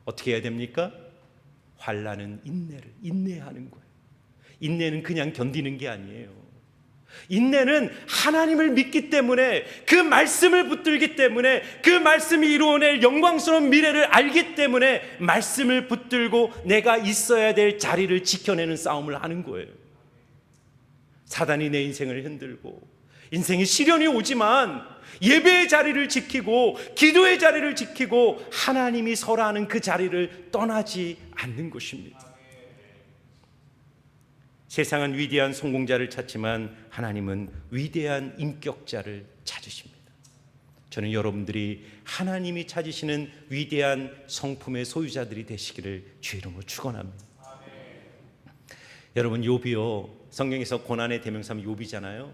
어떻게 해야 됩니까? 환난은 인내하는 거예요. 인내는 그냥 견디는 게 아니에요. 인내는 하나님을 믿기 때문에, 그 말씀을 붙들기 때문에, 그 말씀이 이루어낼 영광스러운 미래를 알기 때문에 말씀을 붙들고 내가 있어야 될 자리를 지켜내는 싸움을 하는 거예요. 사단이 내 인생을 흔들고 인생에 시련이 오지만 예배의 자리를 지키고 기도의 자리를 지키고 하나님이 설하는 그 자리를 떠나지 않는 것입니다. 세상은 위대한 성공자를 찾지만 하나님은 위대한 인격자를 찾으십니다. 저는 여러분들이 하나님이 찾으시는 위대한 성품의 소유자들이 되시기를 주의 이름으로 축원합니다. 여러분, 욥이요, 성경에서 고난의 대명사는 욥이잖아요.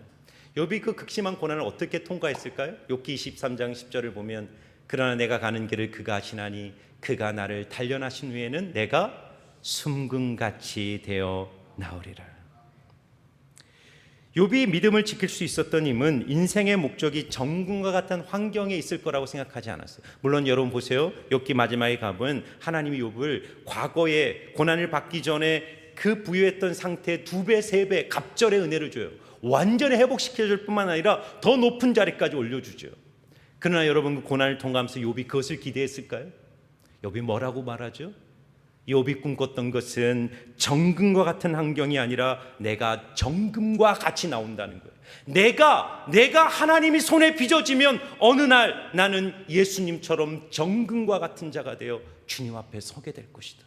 욥이 그 극심한 고난을 어떻게 통과했을까요? 욥기 23장 10절을 보면 그러나 내가 가는 길을 그가 아시나니 그가 나를 단련하신 후에는 내가 숨금같이 되어 나으리라. 욥이 믿음을 지킬 수 있었던 힘은 인생의 목적이 정금과 같은 환경에 있을 거라고 생각하지 않았어요. 물론 여러분 보세요. 욥기 마지막에 가면 하나님이 욥을 과거에 고난을 받기 전에 그 부유했던 상태에 2배, 3배 갑절의 은혜를 줘요. 완전히 회복시켜줄 뿐만 아니라 더 높은 자리까지 올려주죠. 그러나 여러분, 그 고난을 통과하면서 욥이 그것을 기대했을까요? 욥이 뭐라고 말하죠? 욥이 꿈꿨던 것은 정금과 같은 환경이 아니라 내가 정금과 같이 나온다는 거예요. 내가 하나님이 손에 빚어지면 어느 날 나는 예수님처럼 정금과 같은 자가 되어 주님 앞에 서게 될 것이다.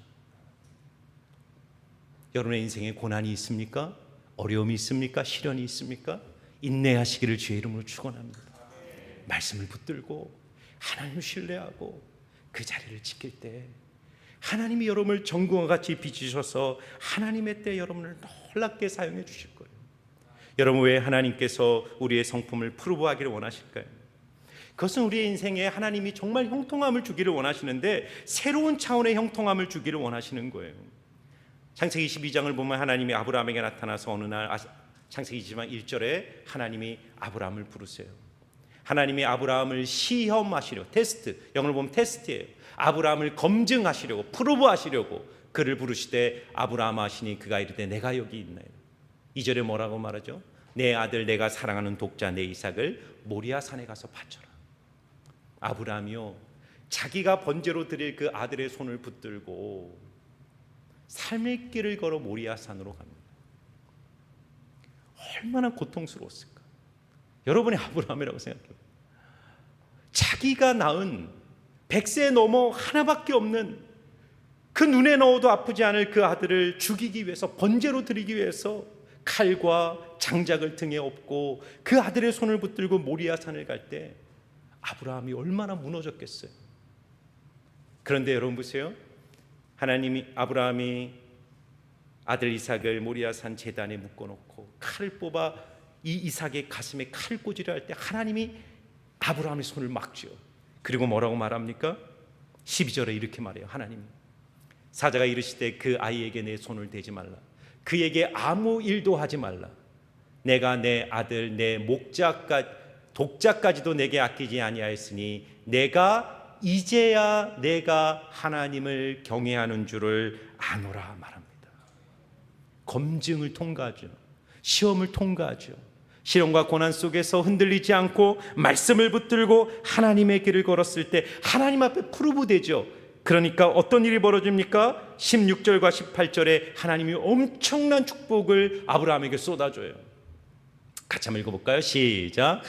여러분의 인생에 고난이 있습니까? 어려움이 있습니까? 시련이 있습니까? 인내하시기를 주의 이름으로 축원합니다. 말씀을 붙들고 하나님을 신뢰하고 그 자리를 지킬 때 하나님이 여러분을 정금과 같이 빚으셔서 하나님의 때 여러분을 놀랍게 사용해 주실 거예요. 여러분, 왜 하나님께서 우리의 성품을 프로브하기를 원하실까요? 그것은 우리의 인생에 하나님이 정말 형통함을 주기를 원하시는데 새로운 차원의 형통함을 주기를 원하시는 거예요. 창세기 22장을 보면 하나님이 아브라함에게 나타나서 어느 날 창세기 1절에 하나님이 아브라함을 부르세요. 하나님이 아브라함을 시험하시려고, 테스트, 영어로 보면 테스트예요. 아브라함을 검증하시려고, 프로브하시려고 그를 부르시되 아브라함 하시니 그가 이르되 내가 여기 있나요. 2절에 뭐라고 말하죠? 내 아들 내가 사랑하는 독자 내 이삭을 모리아 산에 가서 바쳐라. 아브라함이요, 자기가 번제로 드릴 그 아들의 손을 붙들고 삶의 길을 걸어 모리아 산으로 갑니다. 얼마나 고통스러웠을까. 여러분의 아브라함이라고 생각해요. 자기가 낳은 100세 넘어 하나밖에 없는 그 눈에 넣어도 아프지 않을 그 아들을 죽이기 위해서, 번제로 드리기 위해서 칼과 장작을 등에 업고 그 아들의 손을 붙들고 모리아 산을 갈 때 아브라함이 얼마나 무너졌겠어요. 그런데 여러분 보세요. 아브라함이 아들 이삭을 모리아 산 제단에 묶어놓고 칼을 뽑아 이 이삭의 가슴에 칼꽂이를 할 때 하나님이 아브라함의 손을 막죠. 그리고 뭐라고 말합니까? 12절에 이렇게 말해요. 하나님, 사자가 이르시되 그 아이에게 내 손을 대지 말라. 그에게 아무 일도 하지 말라. 내가 내 아들 내 독자까지도 내게 아끼지 아니하였으니 내가 이제야 내가 하나님을 경외하는 줄을 아노라 말합니다. 검증을 통과하죠. 시험을 통과하죠. 시련과 고난 속에서 흔들리지 않고 말씀을 붙들고 하나님의 길을 걸었을 때 하나님 앞에 프루브되죠. 그러니까 어떤 일이 벌어집니까? 16절과 18절에 하나님이 엄청난 축복을 아브라함에게 쏟아줘요. 같이 한번 읽어볼까요? 시작.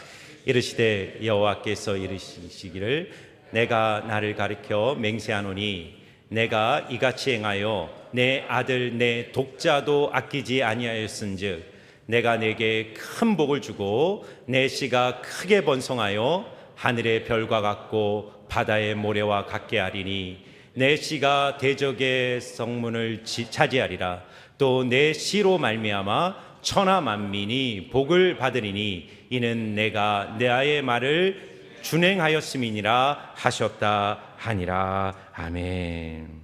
이르시되 여호와께서 이르시기를 내가 나를 가리켜 맹세하노니 내가 이같이 행하여 내 아들 내 독자도 아끼지 아니하였은즉 내가 내게 큰 복을 주고 내 씨가 크게 번성하여 하늘의 별과 같고 바다의 모래와 같게 하리니 내 씨가 대적의 성문을 차지하리라. 또 내 씨로 말미암아 천하 만민이 복을 받으리니 이는 내가 나의 말을 준행하였음이니라 하셨다 하니라. 아멘.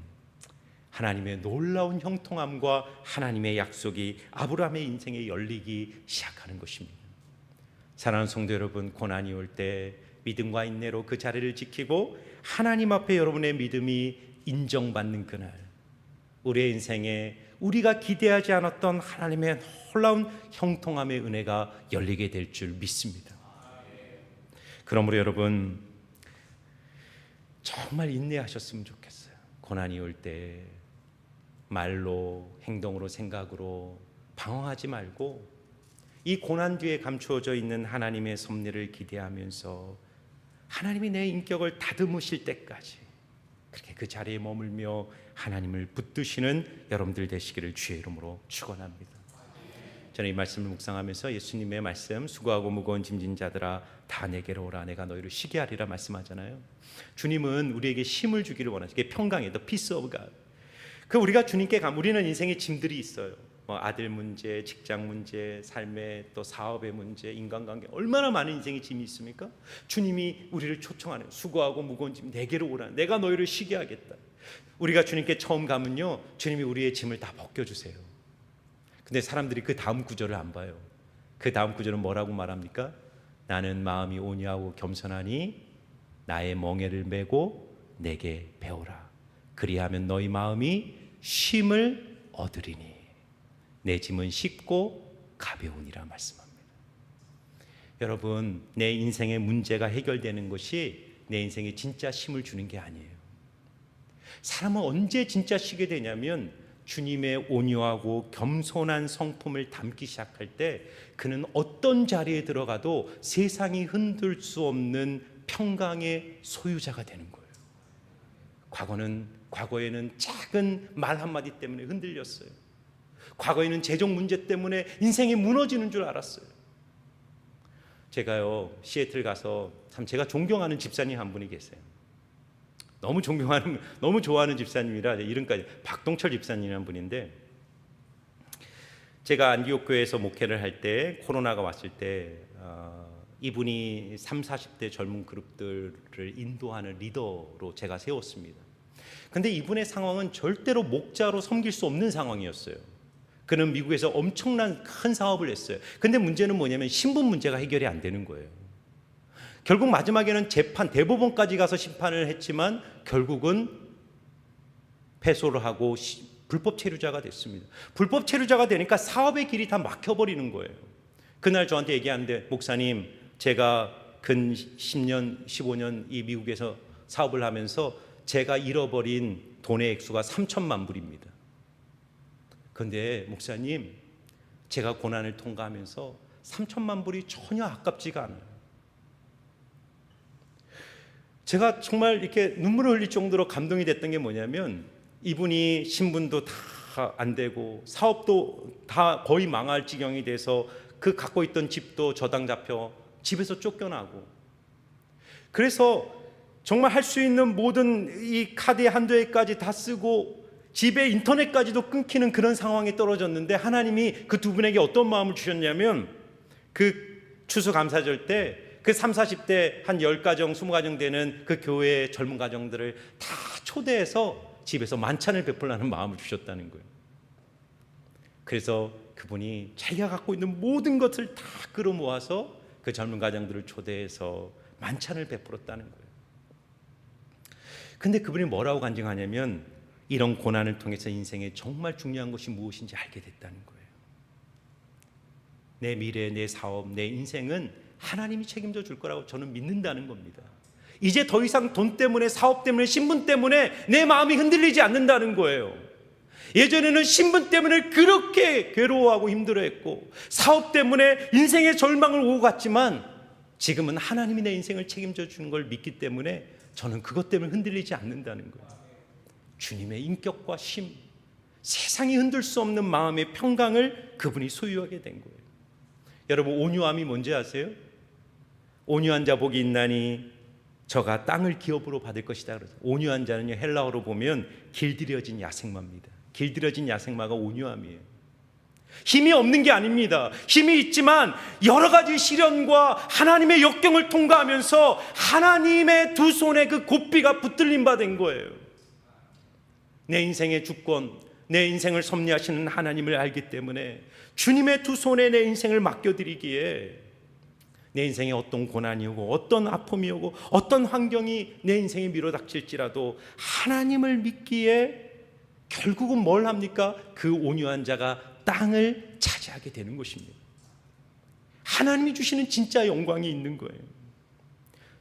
하나님의 놀라운 형통함과 하나님의 약속이 아브라함의 인생에 열리기 시작하는 것입니다. 사랑하는 성도 여러분, 고난이 올 때 믿음과 인내로 그 자리를 지키고 하나님 앞에 여러분의 믿음이 인정받는 그날, 우리의 인생에 우리가 기대하지 않았던 하나님의 놀라운 형통함의 은혜가 열리게 될 줄 믿습니다. 그러므로 여러분 정말 인내하셨으면 좋겠어요. 고난이 올 때 말로, 행동으로, 생각으로 방황하지 말고 이 고난 뒤에 감추어져 있는 하나님의 섭리를 기대하면서 하나님이 내 인격을 다듬으실 때까지 그렇게 그 자리에 머물며 하나님을 붙드시는 여러분들 되시기를 주의 이름으로 축원합니다. 저는 이 말씀을 묵상하면서 예수님의 말씀, 수고하고 무거운 짐진 자들아 다 내게로 오라 내가 너희를 쉬게 하리라 말씀하잖아요. 주님은 우리에게 힘을 주기를 원하시고, 그게 평강이에요. The peace of God. 그 우리가 주님께 가면 우리는 인생에 짐들이 있어요. 아들 문제, 직장 문제, 삶의 또 사업의 문제, 인간관계, 얼마나 많은 인생의 짐이 있습니까? 주님이 우리를 초청하는, 수고하고 무거운 짐 내게로 오라 내가 너희를 쉬게 하겠다. 우리가 주님께 처음 가면요, 주님이 우리의 짐을 다 벗겨주세요. 근데 사람들이 그 다음 구절을 안 봐요. 그 다음 구절은 뭐라고 말합니까? 나는 마음이 온유하고 겸손하니 나의 멍에를 메고 내게 배우라. 그리하면 너희 마음이 쉼을 얻으리니 내 짐은 쉽고 가벼우니라 말씀합니다. 여러분, 내 인생의 문제가 해결되는 것이 내 인생에 진짜 쉼을 주는 게 아니에요. 사람은 언제 진짜 쉬게 되냐면 주님의 온유하고 겸손한 성품을 담기 시작할 때 그는 어떤 자리에 들어가도 세상이 흔들 수 없는 평강의 소유자가 되는 거예요. 과거에는 작은 말 한마디 때문에 흔들렸어요. 과거에는 재정 문제 때문에 인생이 무너지는 줄 알았어요. 제가요, 시애틀 가서 참 제가 존경하는 집사님 한 분이 계세요. 너무 좋아하는 집사님이라 이름까지 박동철 집사님이라는 분인데, 제가 안디옥 교회에서 목회를 할 때 코로나가 왔을 때 이분이 30, 40대 젊은 그룹들을 인도하는 리더로 제가 세웠습니다. 근데 이분의 상황은 절대로 목자로 섬길 수 없는 상황이었어요. 그는 미국에서 엄청난 큰 사업을 했어요. 근데 문제는 뭐냐면 신분 문제가 해결이 안 되는 거예요. 결국 마지막에는 대법원까지 가서 심판을 했지만 결국은 패소를 하고 불법 체류자가 됐습니다. 불법 체류자가 되니까 사업의 길이 다 막혀버리는 거예요. 그날 저한테 얘기하는데, 목사님, 제가 근 10년, 15년 이 미국에서 사업을 하면서 제가 잃어버린 돈의 액수가 3천만 불입니다. 그런데 목사님, 제가 고난을 통과하면서 3천만 불이 전혀 아깝지가 않아요. 제가 정말 이렇게 눈물을 흘릴 정도로 감동이 됐던 게 뭐냐면, 이분이 신분도 다 안 되고 사업도 다 거의 망할 지경이 돼서 그 갖고 있던 집도 저당 잡혀 집에서 쫓겨나고, 그래서 정말 할 수 있는 모든 이 카드의 한두 해까지 다 쓰고 집에 인터넷까지도 끊기는 그런 상황에 떨어졌는데, 하나님이 그 두 분에게 어떤 마음을 주셨냐면, 그 추수감사절 때 그 30, 40대 한 10가정, 20가정 되는 그 교회의 젊은 가정들을 다 초대해서 집에서 만찬을 베풀라는 마음을 주셨다는 거예요. 그래서 그분이 자기가 갖고 있는 모든 것을 다 끌어모아서 그 젊은 가정들을 초대해서 만찬을 베풀었다는 거예요. 근데 그분이 뭐라고 간증하냐면 이런 고난을 통해서 인생에 정말 중요한 것이 무엇인지 알게 됐다는 거예요. 내 미래, 내 사업, 내 인생은 하나님이 책임져 줄 거라고 저는 믿는다는 겁니다. 이제 더 이상 돈 때문에, 사업 때문에, 신분 때문에 내 마음이 흔들리지 않는다는 거예요. 예전에는 신분 때문에 그렇게 괴로워하고 힘들어했고 사업 때문에 인생의 절망을 오고 갔지만 지금은 하나님이 내 인생을 책임져 주는 걸 믿기 때문에 저는 그것 때문에 흔들리지 않는다는 거예요. 주님의 인격과 심, 세상이 흔들 수 없는 마음의 평강을 그분이 소유하게 된 거예요. 여러분, 온유함이 뭔지 아세요? 온유한 자 복이 있나니 저가 땅을 기업으로 받을 것이다. 그래서 온유한 자는요, 헬라어로 보면 길들여진 야생마입니다. 길들여진 야생마가 온유함이에요. 힘이 없는 게 아닙니다. 힘이 있지만 여러 가지 시련과 하나님의 역경을 통과하면서 하나님의 두 손에 그 고삐가 붙들림 바 된 거예요. 내 인생의 주권, 내 인생을 섭리하시는 하나님을 알기 때문에 주님의 두 손에 내 인생을 맡겨드리기에 내 인생에 어떤 고난이 오고 어떤 아픔이 오고 어떤 환경이 내 인생에 밀어닥칠지라도 하나님을 믿기에 결국은 뭘 합니까? 그 온유한 자가 땅을 차지하게 되는 것입니다. 하나님이 주시는 진짜 영광이 있는 거예요.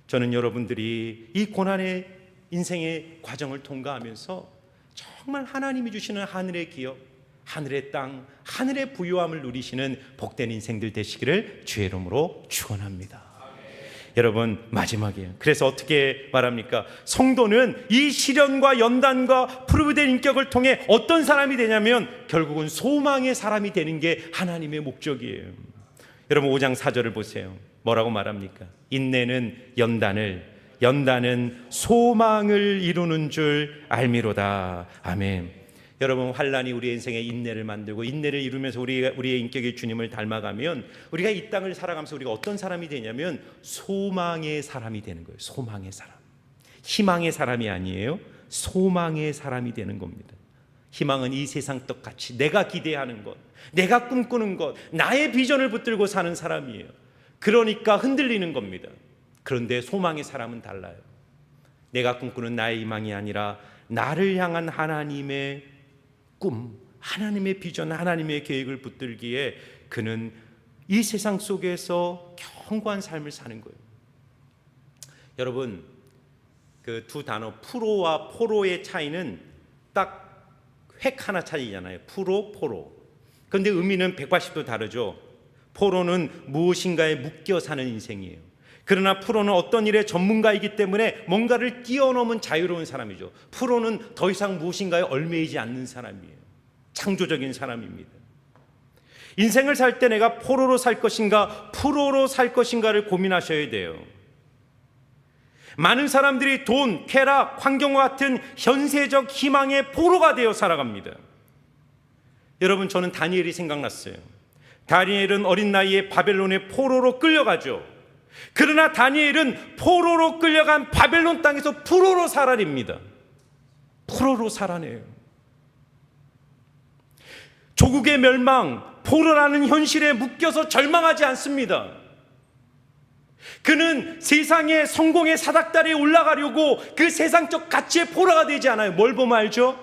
저는 여러분들이 이 고난의 인생의 과정을 통과하면서 정말 하나님이 주시는 하늘의 기업, 하늘의 땅, 하늘의 부유함을 누리시는 복된 인생들 되시기를 주의 이름으로 축원합니다. 여러분, 마지막이에요. 그래서 어떻게 말합니까? 성도는 이 시련과 연단과 프로브된 인격을 통해 어떤 사람이 되냐면 결국은 소망의 사람이 되는 게 하나님의 목적이에요. 여러분, 5장 4절을 보세요. 뭐라고 말합니까? 인내는 연단은 소망을 이루는 줄 알미로다. 아멘. 여러분, 환난이 우리의 인생에 인내를 만들고 인내를 이루면서 우리의 인격의 주님을 닮아가면 우리가 이 땅을 살아가면서 우리가 어떤 사람이 되냐면 소망의 사람이 되는 거예요. 소망의 사람. 희망의 사람이 아니에요. 소망의 사람이 되는 겁니다. 희망은 이 세상 떡같이 내가 기대하는 것, 내가 꿈꾸는 것, 나의 비전을 붙들고 사는 사람이에요. 그러니까 흔들리는 겁니다. 그런데 소망의 사람은 달라요. 내가 꿈꾸는 나의 희망이 아니라 나를 향한 하나님의 꿈, 하나님의 비전, 하나님의 계획을 붙들기에 그는 이 세상 속에서 견고한 삶을 사는 거예요. 여러분, 그 두 단어 프로와 포로의 차이는 딱 획 하나 차이잖아요. 프로, 포로. 그런데 의미는 180도 다르죠. 포로는 무엇인가에 묶여 사는 인생이에요. 그러나 프로는 어떤 일의 전문가이기 때문에 뭔가를 뛰어넘은 자유로운 사람이죠. 프로는 더 이상 무엇인가에 얽매이지 않는 사람이에요. 창조적인 사람입니다. 인생을 살 때 내가 포로로 살 것인가 프로로 살 것인가를 고민하셔야 돼요. 많은 사람들이 돈, 쾌락, 환경과 같은 현세적 희망의 포로가 되어 살아갑니다. 여러분, 저는 다니엘이 생각났어요. 다니엘은 어린 나이에 바벨론의 포로로 끌려가죠. 그러나 다니엘은 포로로 끌려간 바벨론 땅에서 프로로 살아냅니다. 프로로 살아내요. 조국의 멸망, 포로라는 현실에 묶여서 절망하지 않습니다. 그는 세상의 성공의 사닥다리에 올라가려고 그 세상적 가치의 포로가 되지 않아요. 뭘 보면 알죠?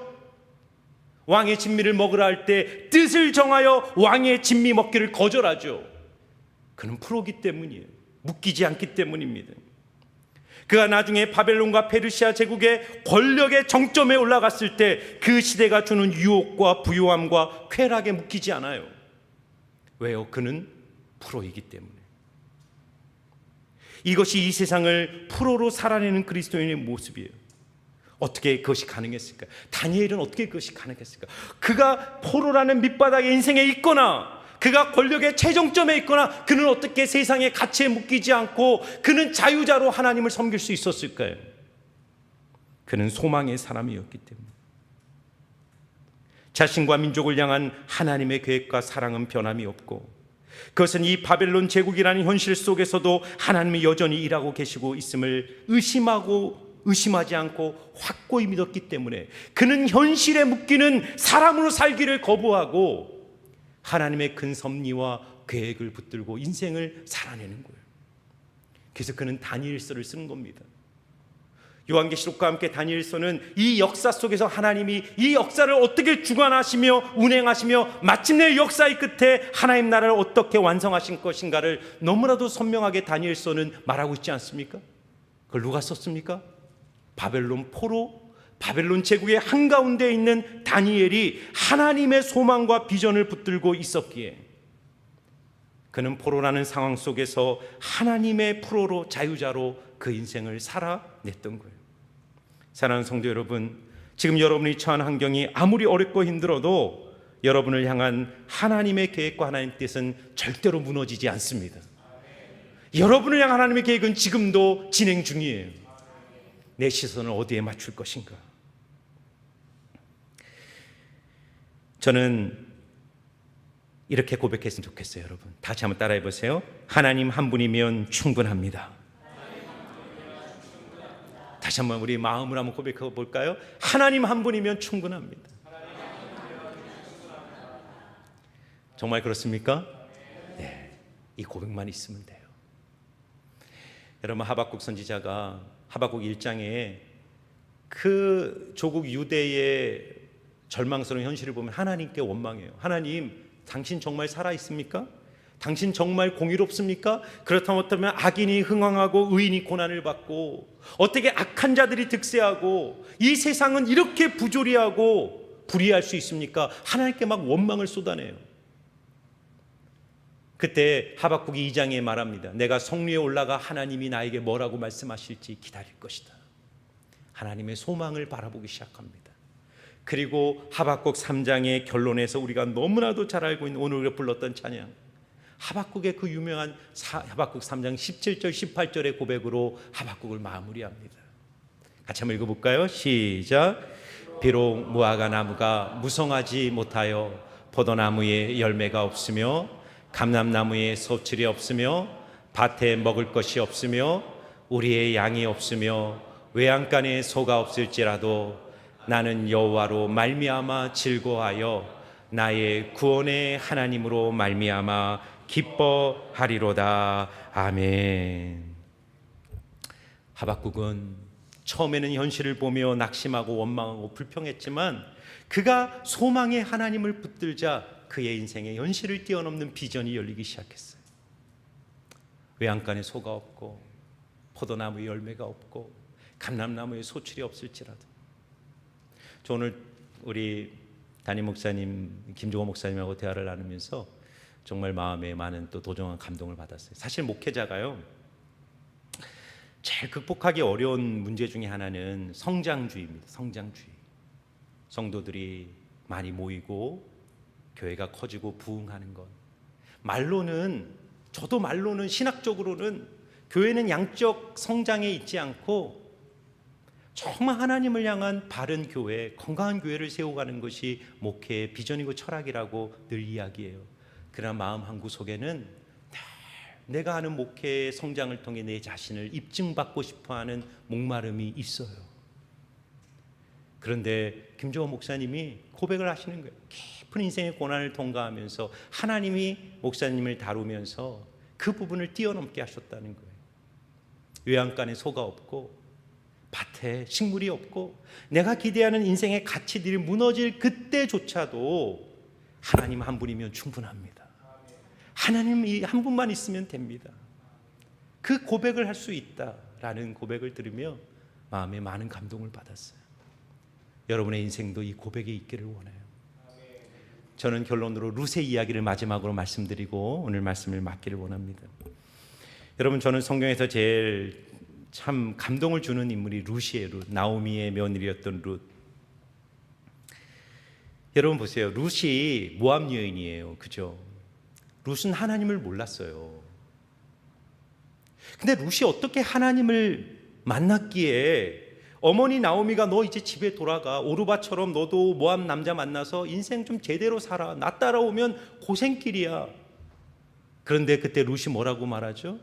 왕의 진미를 먹으라 할 때 뜻을 정하여 왕의 진미 먹기를 거절하죠. 그는 프로기 때문이에요. 묶이지 않기 때문입니다. 그가 나중에 바벨론과 페르시아 제국의 권력의 정점에 올라갔을 때 그 시대가 주는 유혹과 부유함과 쾌락에 묶이지 않아요. 왜요? 그는 프로이기 때문에. 이것이 이 세상을 프로로 살아내는 그리스도인의 모습이에요. 어떻게 그것이 가능했을까? 다니엘은 어떻게 그것이 가능했을까? 그가 포로라는 밑바닥에 인생에 있거나 그가 권력의 최정점에 있거나 그는 어떻게 세상의 가치에 묶이지 않고 그는 자유자로 하나님을 섬길 수 있었을까요? 그는 소망의 사람이었기 때문에. 자신과 민족을 향한 하나님의 계획과 사랑은 변함이 없고 그것은 이 바벨론 제국이라는 현실 속에서도 하나님이 여전히 일하고 계시고 있음을 의심하지 않고 확고히 믿었기 때문에 그는 현실에 묶이는 사람으로 살기를 거부하고 하나님의 큰 섭리와 계획을 붙들고 인생을 살아내는 거예요. 그래서 그는 다니엘서를 쓰는 겁니다. 요한계시록과 함께 다니엘서는 이 역사 속에서 하나님이 이 역사를 어떻게 주관하시며 운행하시며 마침내 역사의 끝에 하나님 나라를 어떻게 완성하신 것인가를 너무나도 선명하게 다니엘서는 말하고 있지 않습니까? 그걸 누가 썼습니까? 바벨론 포로, 바벨론 제국의 한가운데 있는 다니엘이 하나님의 소망과 비전을 붙들고 있었기에 그는 포로라는 상황 속에서 하나님의 프로로 자유자로 그 인생을 살아냈던 거예요. 사랑하는 성도 여러분, 지금 여러분이 처한 환경이 아무리 어렵고 힘들어도 여러분을 향한 하나님의 계획과 하나님의 뜻은 절대로 무너지지 않습니다. 여러분을 향한 하나님의 계획은 지금도 진행 중이에요. 내 시선을 어디에 맞출 것인가? 저는 이렇게 고백했으면 좋겠어요. 여러분 다시 한번 따라해 보세요. 하나님 한 분이면 충분합니다. 다시 한번 우리 마음으로 한번 고백해 볼까요? 하나님 한 분이면 충분합니다. 정말 그렇습니까? 네, 이 고백만 있으면 돼요. 여러분 하박국 선지자가 하박국 1장에 그 조국 유대의 절망스러운 현실을 보면 하나님께 원망해요. 하나님, 당신 정말 살아있습니까? 당신 정말 공의롭습니까? 그렇다면 어쩌면 악인이 흥황하고 의인이 고난을 받고 어떻게 악한 자들이 득세하고 이 세상은 이렇게 부조리하고 불의할 수 있습니까? 하나님께 막 원망을 쏟아내요. 그때 하박국이 2장에 말합니다. 내가 성리에 올라가 하나님이 나에게 뭐라고 말씀하실지 기다릴 것이다. 하나님의 소망을 바라보기 시작합니다. 그리고 하박국 3장의 결론에서 우리가 너무나도 잘 알고 있는 오늘 우리가 불렀던 찬양, 하박국의 그 유명한 하박국 3장 17절 18절의 고백으로 하박국을 마무리합니다. 같이 한번 읽어볼까요? 시작. 비록 무화과 나무가 무성하지 못하여 포도나무에 열매가 없으며 감람나무에 소출이 없으며 밭에 먹을 것이 없으며 우리의 양이 없으며 외양간에 소가 없을지라도 나는 여호와로 말미암아 즐거워하여 나의 구원의 하나님으로 말미암아 기뻐하리로다. 아멘. 하박국은 처음에는 현실을 보며 낙심하고 원망하고 불평했지만 그가 소망의 하나님을 붙들자 그의 인생에 현실을 뛰어넘는 비전이 열리기 시작했어요. 외양간에 소가 없고 포도나무에 열매가 없고 감람나무에 소출이 없을지라도. 저 오늘 우리 담임 목사님 김종호 목사님하고 대화를 나누면서 정말 마음에 많은 또 도정한 감동을 받았어요. 사실 목회자가요, 제일 극복하기 어려운 문제 중에 하나는 성장주의입니다. 성장주의. 성도들이 많이 모이고 교회가 커지고 부흥하는 것. 저도 말로는 신학적으로는 교회는 양적 성장에 있지 않고 정말 하나님을 향한 바른 교회, 건강한 교회를 세워가는 것이 목회의 비전이고 철학이라고 늘 이야기해요. 그러나 마음 한구석에는 내가 하는 목회의 성장을 통해 내 자신을 입증받고 싶어하는 목마름이 있어요. 그런데 김종호 목사님이 고백을 하시는 거예요. 깊은 인생의 고난을 통과하면서 하나님이 목사님을 다루면서 그 부분을 뛰어넘게 하셨다는 거예요. 외양간에 소가 없고 밭에 식물이 없고 내가 기대하는 인생의 가치들이 무너질 그때조차도 하나님 한 분이면 충분합니다. 하나님 한 분만 있으면 됩니다. 그 고백을 할 수 있다라는 고백을 들으며 마음에 많은 감동을 받았어요. 여러분의 인생도 이 고백이 있기를 원해요. 저는 결론으로 룻의 이야기를 마지막으로 말씀드리고 오늘 말씀을 맡기를 원합니다. 여러분, 저는 성경에서 제일 참 감동을 주는 인물이 룻이에요. 룻. 나오미의 며느리였던 룻. 여러분 보세요. 룻이 모압 여인이에요. 그죠? 룻은 하나님을 몰랐어요. 근데 룻이 어떻게 하나님을 만났기에 어머니 나오미가 너 이제 집에 돌아가. 오르바처럼 너도 모압 남자 만나서 인생 좀 제대로 살아. 나 따라오면 고생길이야. 그런데 그때 룻이 뭐라고 말하죠?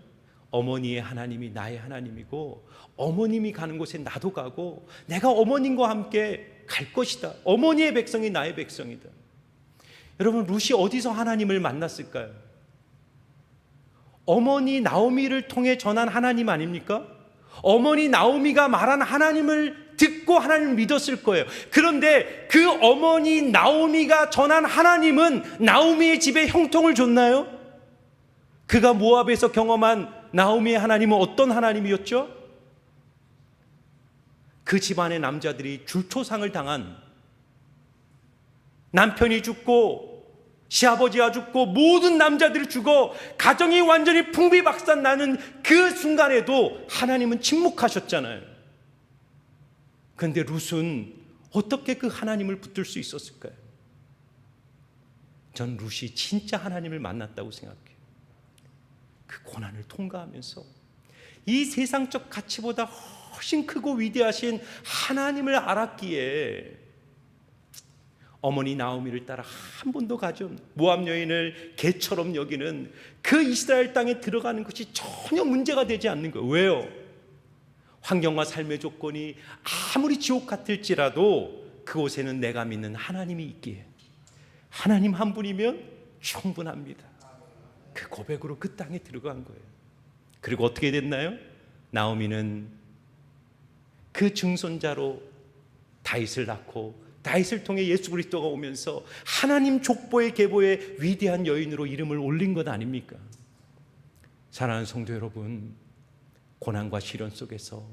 어머니의 하나님이 나의 하나님이고 어머님이 가는 곳에 나도 가고 내가 어머님과 함께 갈 것이다. 어머니의 백성이 나의 백성이다. 여러분, 룻이 어디서 하나님을 만났을까요? 어머니 나오미를 통해 전한 하나님 아닙니까? 어머니 나오미가 말한 하나님을 듣고 하나님을 믿었을 거예요. 그런데 그 어머니 나오미가 전한 하나님은 나오미의 집에 형통을 줬나요? 그가 모압에서 경험한 나오미의 하나님은 어떤 하나님이었죠? 그 집안의 남자들이 줄초상을 당한, 남편이 죽고 시아버지가 죽고 모든 남자들이 죽어 가정이 완전히 풍비박산 나는 그 순간에도 하나님은 침묵하셨잖아요. 그런데 룻은 어떻게 그 하나님을 붙들 수 있었을까요? 전 룻이 진짜 하나님을 만났다고 생각해요. 그 고난을 통과하면서 이 세상적 가치보다 훨씬 크고 위대하신 하나님을 알았기에 어머니 나오미를 따라 한 번도 가지 않은 모압 여인을 개처럼 여기는 그 이스라엘 땅에 들어가는 것이 전혀 문제가 되지 않는 거예요. 왜요? 환경과 삶의 조건이 아무리 지옥 같을지라도 그곳에는 내가 믿는 하나님이 있기에 하나님 한 분이면 충분합니다. 그 고백으로 그 땅에 들어간 거예요. 그리고 어떻게 됐나요? 나오미는 그 증손자로 다윗을 낳고 다윗을 통해 예수 그리스도가 오면서 하나님 족보의 계보의 위대한 여인으로 이름을 올린 것 아닙니까? 사랑하는 성도 여러분, 고난과 시련 속에서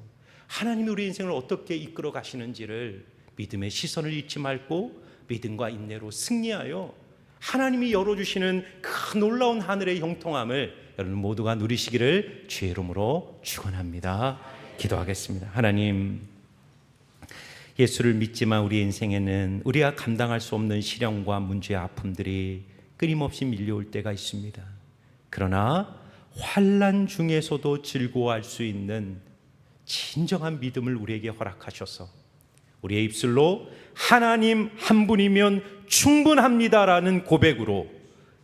하나님이 우리 인생을 어떻게 이끌어 가시는지를 믿음의 시선을 잃지 말고 믿음과 인내로 승리하여 하나님이 열어주시는 그 놀라운 하늘의 형통함을 여러분 모두가 누리시기를 주의 이름으로 축원합니다. 기도하겠습니다. 하나님, 예수를 믿지만 우리 인생에는 우리가 감당할 수 없는 시련과 문제와 아픔들이 끊임없이 밀려올 때가 있습니다. 그러나 환난 중에서도 즐거워할 수 있는 진정한 믿음을 우리에게 허락하셔서 우리의 입술로 하나님 한 분이면 충분합니다라는 고백으로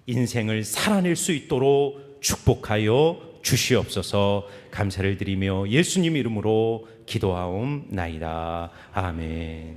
인생을 살아낼 수 있도록 축복하여 주시옵소서. 감사를 드리며 예수님 이름으로 기도하옵나이다. 아멘.